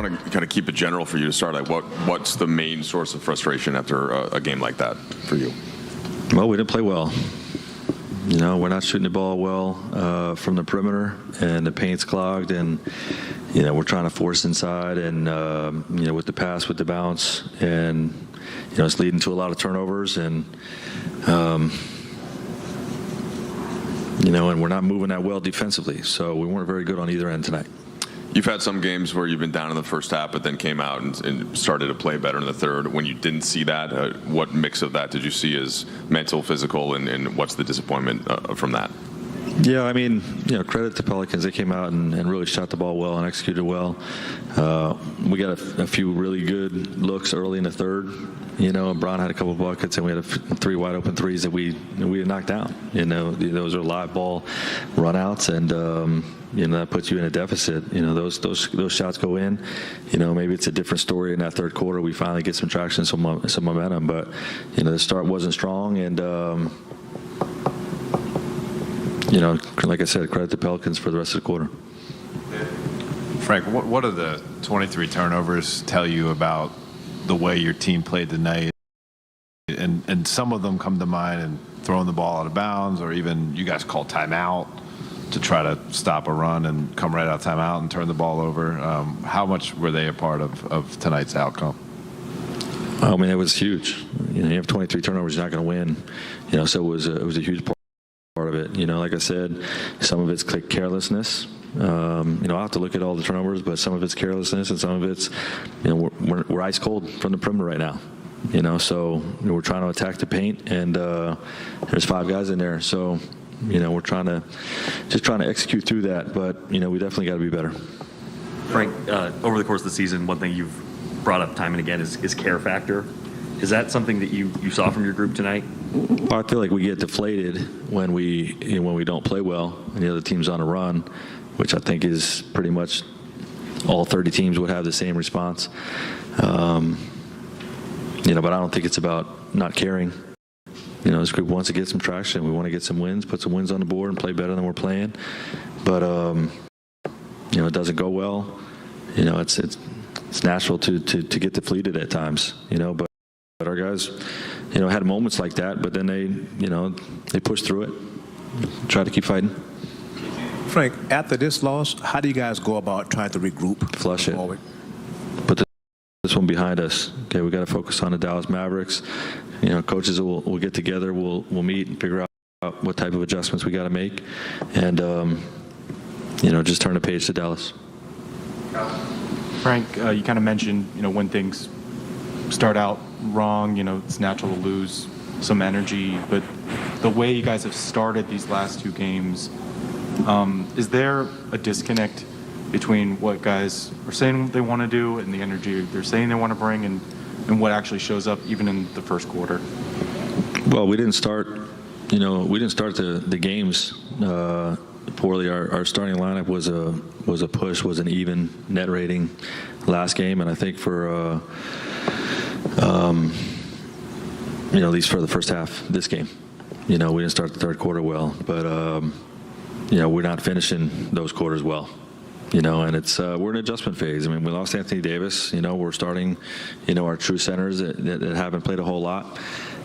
want to kind of keep it general for you to start. Like, what's the main source of frustration after a game like that for you? Well, we didn't play well. We're not shooting the ball well from the perimeter, and the paint's clogged, and we're trying to force inside, and with the pass, with the bounce, and it's leading to a lot of turnovers, and and we're not moving that well defensively, so we weren't very good on either end tonight. You've had some games where you've been down in the first half, but then came out and started to play better in the third. When you didn't see that, what mix of that did you see as mental, physical, and what's the disappointment from that? Yeah, I mean, credit to Pelicans. They came out and really shot the ball well and executed well. We got a few really good looks early in the third. Bron had a couple of buckets, and we had 3 wide open threes that we had knocked down. Those are live ball runouts, and that puts you in a deficit. Those shots go in. Maybe it's a different story in that third quarter. We finally get some traction, some momentum, but the start wasn't strong, and like I said, credit to Pelicans for the rest of the quarter. Frank, what do the 23 turnovers tell you about the way your team played tonight? And some of them come to mind, and throwing the ball out of bounds, or even you guys called timeout to try to stop a run and come right out of timeout and turn the ball over. How much were they a part of tonight's outcome? I mean, it was huge. You have 23 turnovers, you're not going to win. So it was a huge part of it. Like I said, some of it's carelessness. I'll have to look at all the turnovers, but some of it's carelessness, and some of it's, we're ice cold from the perimeter right now. So we're trying to attack the paint, and there's 5 guys in there. So we're trying to execute through that, but we definitely got to be better. Frank, over the course of the season, one thing you've brought up time and again is care factor. Is that something that you saw from your group tonight? Well, I feel like we get deflated when we don't play well and the other team's on a run, which I think is pretty much all 30 teams would have the same response. But I don't think it's about not caring. This group wants to get some traction. We want to get some wins, put some wins on the board, and play better than we're playing. But it doesn't go well. It's natural to get deflated at times. But our guys, had moments like that. But then they pushed through it, try to keep fighting. Frank, after this loss, how do you guys go about trying to regroup? Flush it. Put this one behind us. Okay, we got to focus on the Dallas Mavericks. Coaches will get together. We'll meet and figure out what type of adjustments we got to make, and just turn the page to Dallas. Frank, you kind of mentioned when things start out wrong, it's natural to lose some energy, but the way you guys have started these last 2 games, is there a disconnect between what guys are saying they want to do and the energy they're saying they want to bring, and what actually shows up even in the first quarter? Well, we didn't start the games poorly. Our starting lineup was a push, was an even net rating last game, and I think for at least for the first half this game, we didn't start the third quarter well, but we're not finishing those quarters well. And it's we're in an adjustment phase. I mean, we lost Anthony Davis. We're starting, our true centers that haven't played a whole lot,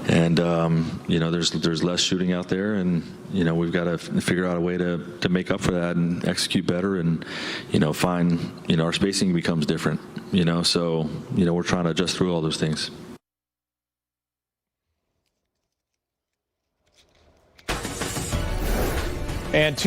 and there's less shooting out there, and we've got to figure out a way to make up for that and execute better, and find our spacing becomes different. So we're trying to adjust through all those things. And